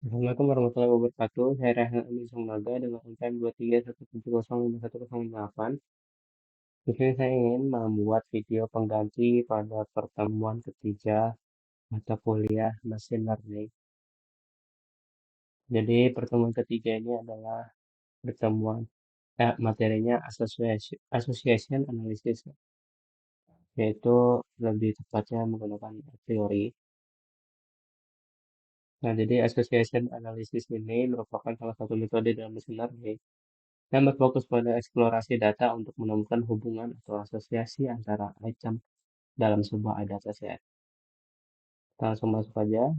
Assalamualaikum warahmatullahi wabarakatuh. Saya Rehan Amin Sungnaga dengan NPM 2317058. Di sini saya ingin membuat video pengganti pada pertemuan ketiga mata kuliah Machine Learning. Jadi pertemuan ketiga ini adalah pertemuan materinya association analysis, yaitu lebih tepatnya menggunakan teori. Nah, jadi association analysis ini merupakan salah satu metode dalam machine learning yang berfokus pada eksplorasi data untuk menemukan hubungan atau asosiasi antara item dalam sebuah dataset. Kita langsung masuk aja.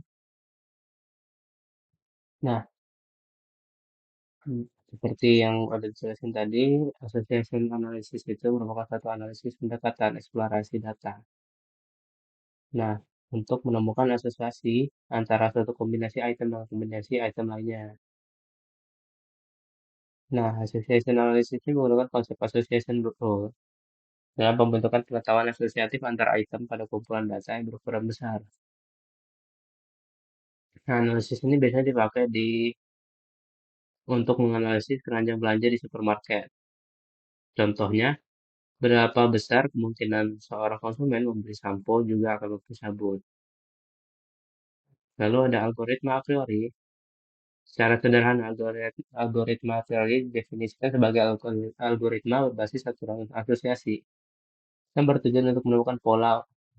Nah, seperti yang udah dijelasin tadi, association analysis itu merupakan satu analisis pendekatan eksplorasi data. Nah, untuk menemukan asosiasi antara suatu kombinasi item dengan kombinasi item lainnya. Nah, association analysis ini menggunakan konsep association rule dalam pembentukan pengetahuan asosiatif antara item pada kumpulan data yang berukuran besar. Nah, analisis ini biasanya dipakai untuk menganalisis keranjang belanja di supermarket. Contohnya, berapa besar kemungkinan seorang konsumen membeli sampo juga akan membeli sabun. Lalu ada algoritma a priori. Secara sederhana, algoritma a priori didefinisikan sebagai algoritma berbasis aturan asosiasi yang bertujuan untuk menemukan pola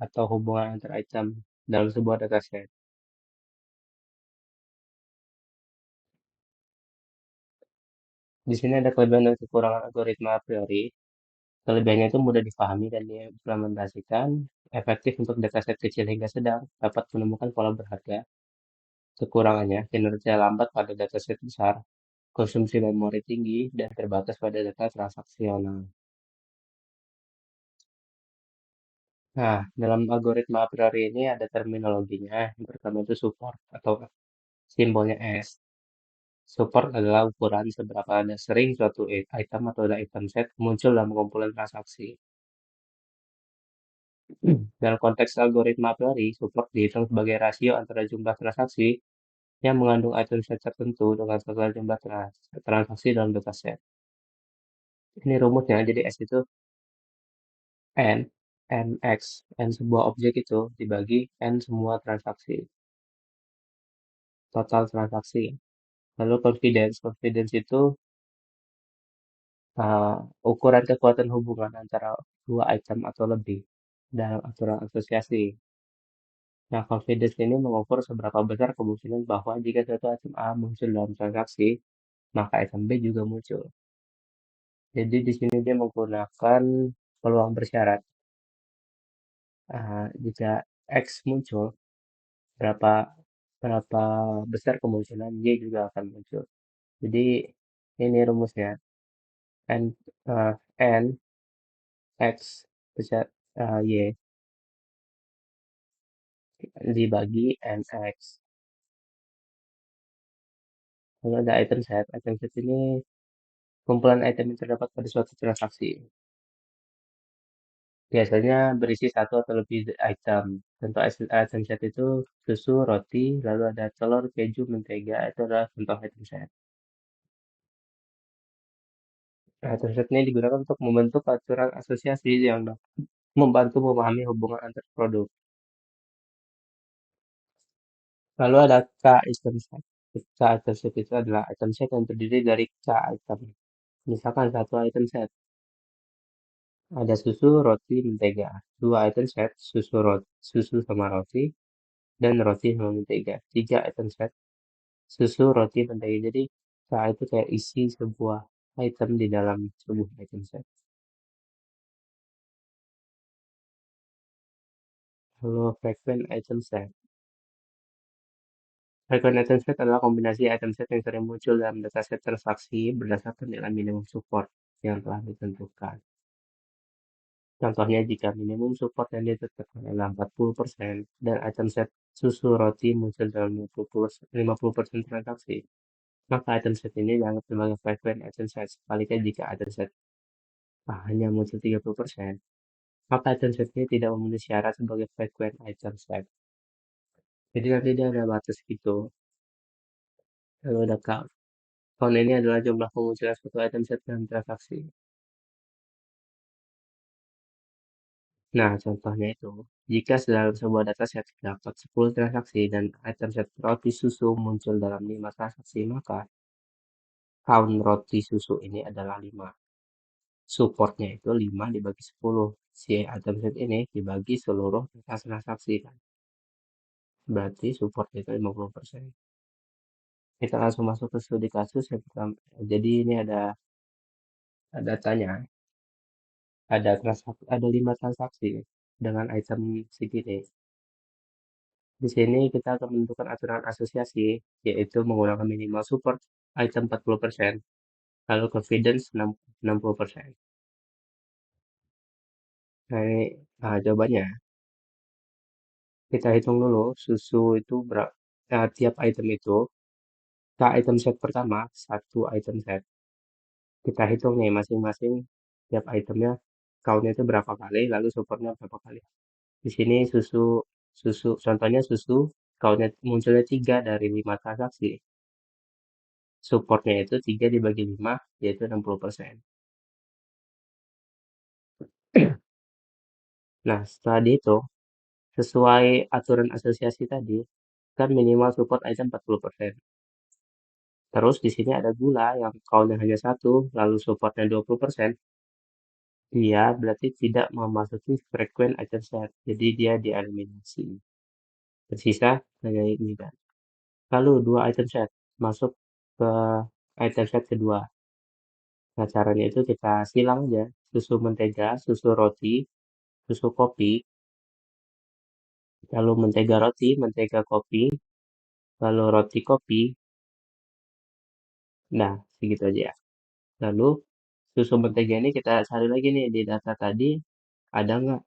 atau hubungan antar item dalam sebuah dataset. Di sini ada kelebihan dan kekurangan algoritma a priori. Kelebihannya itu mudah dipahami dan diimplementasikan, efektif untuk dataset kecil hingga sedang, dapat menemukan pola berharga. Kekurangannya, kinerja lambat pada dataset besar, konsumsi memori tinggi, dan terbatas pada data transaksional. Nah, dalam algoritma a priori ini ada terminologinya. Yang pertama itu support atau simbolnya S. Support adalah ukuran seberapa sering suatu item atau item set muncul dalam kumpulan transaksi. Dalam konteks algoritma a priori, support dihitung sebagai rasio antara jumlah transaksi yang mengandung item set tertentu dengan total jumlah transaksi dalam dataset. Ini rumusnya, jadi S itu N, NX, N sebuah objek itu dibagi N semua transaksi, total transaksi. Lalu confidence itu uh, ukuran kekuatan hubungan antara dua item atau lebih dalam aturan asosiasi. Nah, confidence ini mengukur seberapa besar kemungkinan bahwa jika suatu item A muncul dalam transaksi, maka item B juga muncul. Jadi di sini dia menggunakan peluang bersyarat. Jika X muncul, berapa berapa besar kemungkinan Y juga akan muncul. Jadi ini rumusnya N N X besar Y dibagi NX. Lalu ada item set. Item set ini kumpulan item yang terdapat pada suatu transaksi. Biasanya berisi satu atau lebih item. Contoh item set itu susu, roti, lalu ada telur, keju, mentega. Itu adalah contoh item set. Nah, item set ini digunakan untuk membentuk aturan asosiasi yang membantu memahami hubungan antar produk. Lalu ada K item set. K item set itu adalah item set yang terdiri dari K item. Misalkan satu item set ada susu, roti, mentega. Dua item set, susu sama roti, dan roti sama mentega. Tiga item set, susu, roti, mentega. Jadi, itu kayak isi sebuah item di dalam sebuah item set. Lalu, frequent item set. Frequent item set adalah kombinasi item set yang sering muncul dalam dataset transaksi berdasarkan nilai minimum support yang telah ditentukan. Contohnya, jika minimum support yang ditetapkan adalah 40% dan item set susu roti muncul dalam 50% transaksi, maka item set ini dianggap sebagai frequent item set. Sebaliknya, jika item set hanya muncul 30%, maka item set ini tidak memenuhi syarat sebagai frequent item set. Jadi nanti dia ada batas gitu. Lalu ada count. Count ini adalah jumlah kemunculan suatu item set dalam transaksi. Nah, contohnya itu, jika dalam sebuah dataset terdapat 10 transaksi dan item set roti susu muncul dalam 5 transaksi, maka count roti susu ini adalah 5. Supportnya itu 5 dibagi 10. Si item set ini dibagi seluruh transaksi kan. Berarti supportnya itu 50%. Kita langsung masuk ke studi kasus yang pertama. Jadi ini ada datanya, ada 5 transaksi dengan item segini. Di sini kita akan menentukan aturan asosiasi, yaitu menggunakan minimal support item 40%, lalu confidence 60%. Nah, jawabannya, kita hitung dulu susu itu berapa, tiap item itu, item set pertama, satu item set. Kita hitung nih masing-masing tiap itemnya, countnya itu berapa kali, lalu supportnya berapa kali. Di sini contohnya susu, countnya munculnya 3 dari 5 transaksi. Supportnya itu 3 dibagi 5, yaitu 60%. Nah, setelah dihitung, sesuai aturan asosiasi tadi, kan minimal support item 40%. Terus di sini ada gula yang countnya hanya 1, lalu supportnya 20%. Dia berarti tidak memasuki frequent item set, jadi dia dieliminasi. Tersisa hanya ini kan. Lalu 2 item set masuk ke item set kedua. Nah, caranya itu kita silang aja susu mentega, susu roti, susu kopi, lalu mentega roti, mentega kopi, lalu roti kopi. Nah, segitu aja ya. Lalu susu mentega ini kita cari lagi nih di data tadi ada nggak?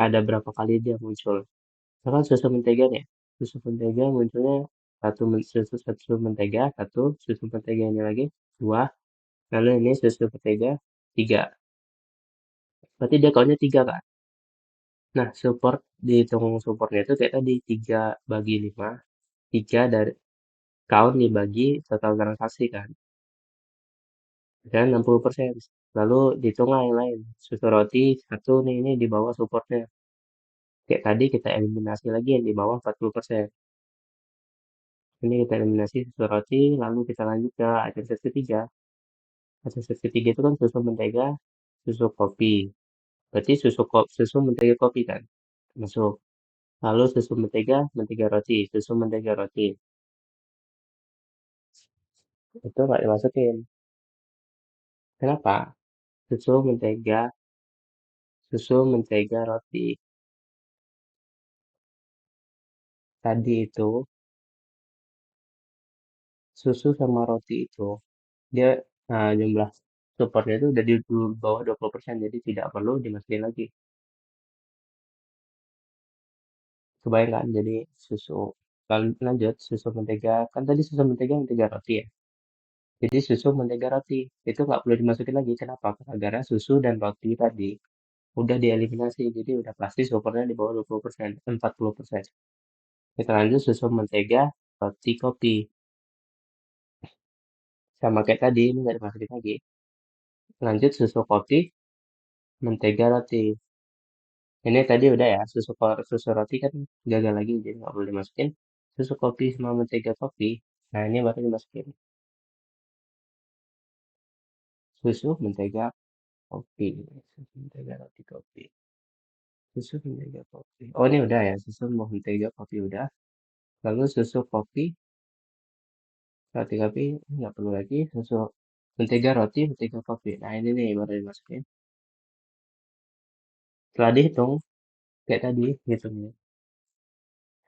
Ada berapa kali dia muncul? Misalkan susu mentega nih. Susu mentega munculnya susu mentega, satu, susu mentega ini lagi, dua, lalu ini susu mentega, tiga. Berarti dia countnya tiga kan? Nah, dihitung supportnya itu kayak tadi, 3 bagi 5, 3 dari count dibagi total transaksi kan. Dan 60%. Lalu dihitung lah yang lain. Susu roti, satu nih, ini di bawah supportnya. Kayak tadi kita eliminasi lagi yang di bawah 40%. Ini kita eliminasi susu roti, lalu kita lanjut ke item set ketiga. Item set ketiga itu kan susu mentega, susu kopi. Berarti susu mentega kopi kan? Masuk. Lalu susu mentega, mentega roti, susu mentega roti. Itu nggak dimasukin. Kenapa? Susu mentega, susu mentega roti. Tadi itu, susu sama roti itu, dia jumlah supportnya itu udah di bawah 20%, jadi tidak perlu dimasukin lagi. Kebayang jadi susu. Lalu lanjut, susu mentega, kan tadi susu mentega mentega roti ya. Jadi susu mentega roti, itu nggak perlu dimasukin lagi. Kenapa? Karena susu dan roti tadi udah dieliminasi, jadi udah pasti supportnya di bawah 20%, 40%. Kita lanjut susu mentega, roti kopi. Sama kayak tadi, ini nggak dimasukin lagi. Lanjut susu kopi, mentega roti. Ini tadi udah ya, susu roti kan gagal lagi, jadi nggak boleh dimasukin. Susu kopi sama mentega kopi, nah ini baru dimasukin. Susu, mentega, kopi. Susu, mentega, roti, kopi. Susu, mentega, kopi. Oh ini udah ya, susu, mentega, kopi udah. Lalu susu kopi, roti kopi, ini nggak perlu lagi. Susu, mentega, roti, mentega, kopi. Nah ini nih baru dimasukin. Setelah dihitung, kayak tadi, hitungnya.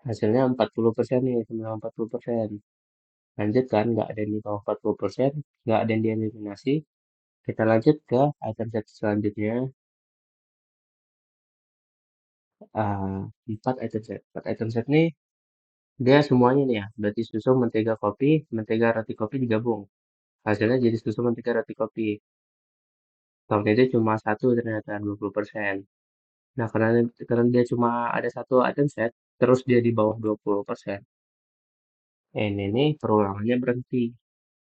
Hasilnya 40% nih, 40%. Lanjut kan, nggak ada yang di bawah 40%, nggak ada yang dieliminasi. Kita lanjut ke item set selanjutnya. 4 item set. 4 item set nih, dia semuanya nih ya, berarti susu, mentega, kopi, mentega, roti, kopi digabung. Hasilnya jadi susu, mentega, roti, kopi. Tahun itu cuma satu ternyata 20%. Nah, karena dia cuma ada satu item set, terus dia di bawah 20%. Ini nih perulangannya berhenti.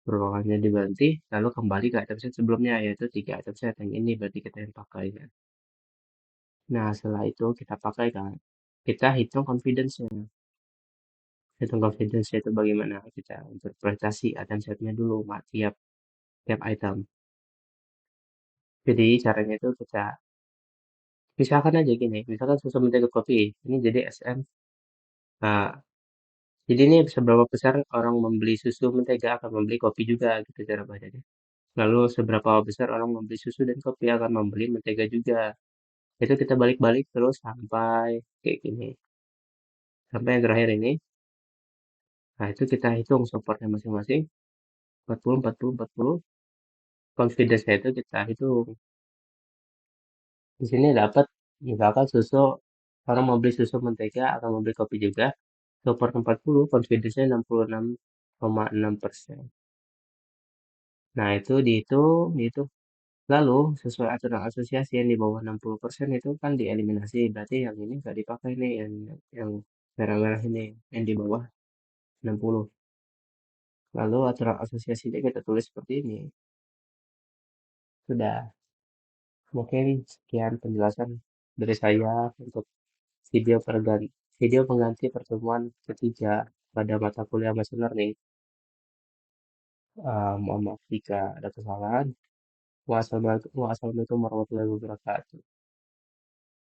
Perulangannya diberhenti, lalu kembali ke item set sebelumnya, yaitu 3 item set. Yang ini berarti kita yang pakai kan. Nah, setelah itu kita pakai kan. Kita hitung confidence-nya. Hitung confidence itu bagaimana kita interpretasi item setnya dulu, tiap tiap item. Jadi caranya itu kita misalkan aja gini, misalkan susu mentega kopi, ini jadi SM. Nah, jadi ini seberapa besar orang membeli susu mentega akan membeli kopi juga gitu cara bacanya. Lalu seberapa besar orang membeli susu dan kopi akan membeli mentega juga. Itu kita balik-balik terus sampai kayak gini. Sampai yang terakhir ini. Nah, itu kita hitung supportnya masing-masing. 40, 40, 40. Confidence-nya itu kita hitung. Di sini dapat misalkan susu, orang mau beli susu mentega atau mau beli kopi juga. Support 40, confidence-nya 66,6%. Nah, itu dihitung. Lalu, sesuai aturan asosiasi yang di bawah 60% itu kan dieliminasi. Berarti yang ini nggak dipakai nih, yang merah-merah ini, yang di bawah 60. Lalu aturan asosiasinya kita tulis seperti ini. Sudah. Mungkin sekian penjelasan dari saya untuk video pengganti pertemuan ketiga pada mata kuliah machine learning. Mohon maaf jika ada kesalahan. Wassalamualaikum warahmatullahi wabarakatuh.